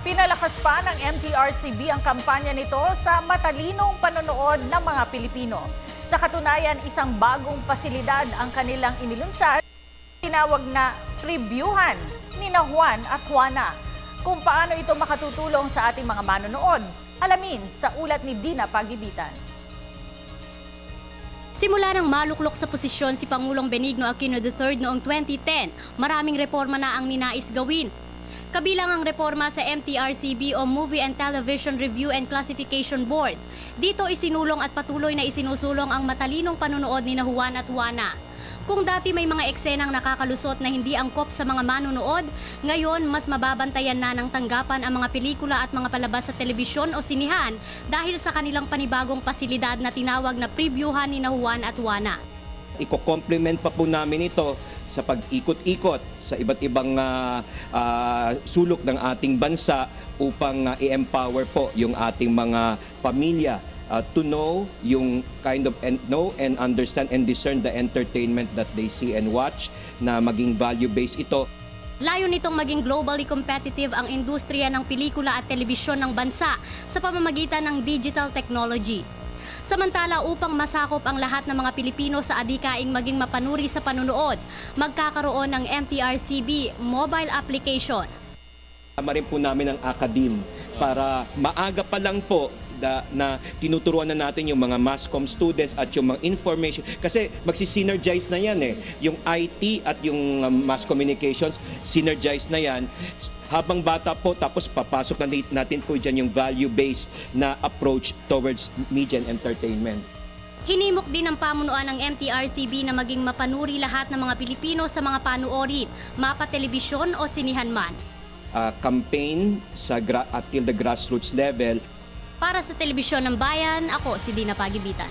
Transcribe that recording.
Pinalakas pa ng MTRCB ang kampanya nito sa matalinong panonood ng mga Pilipino. Sa katunayan, isang bagong pasilidad ang kanilang inilunsad, tinawag na previewhan ni Juan at Juana. Kung paano ito makatutulong sa ating mga manonood, alamin sa ulat ni Dina Pagibitan. Simula nang maluklok sa posisyon si Pangulong Benigno Aquino III noong 2010, maraming reforma na ang ninais gawin. Kabilang ang reforma sa MTRCB o Movie and Television Review and Classification Board. Dito isinulong at patuloy na isinusulong ang matalinong panunood ni Juan at Juana. Kung dati may mga eksenang nakakalusot na hindi angkop sa mga manunood, ngayon mas mababantayan na ng tanggapan ang mga pelikula at mga palabas sa telebisyon o sinihan dahil sa kanilang panibagong pasilidad na tinawag na previewhan ni Juan at Juana. Iko-complement pa po namin ito sa pag-ikot-ikot sa iba't ibang sulok ng ating bansa upang i-empower po yung ating mga pamilya to know yung kind of know and understand and discern the entertainment that they see and watch, na maging value-based ito. Layo nitong maging globally competitive ang industriya ng pelikula at telebisyon ng bansa sa pamamagitan ng digital technology. Samantala, upang masakop ang lahat ng mga Pilipino sa adhikaing maging mapanuri sa panunood, magkakaroon ng MTRCB mobile application. Tama rin po namin ang Akadim para maaga pa lang po na tinuturuan na natin yung mga masscom students at yung mga information. Kasi magsi-synergize na yan Yung IT at yung mass communications, synergize na yan. Habang bata po, tapos papasok na natin po dyan yung value-based na approach towards media and entertainment. Hinimok din ng pamunuan ng MTRCB na maging mapanuri lahat ng mga Pilipino sa mga panuorin, mapa telebisyon o sinihan man. Campaign at till the grassroots level. Para sa Telebisyon ng Bayan, ako si Dina Pagibitan.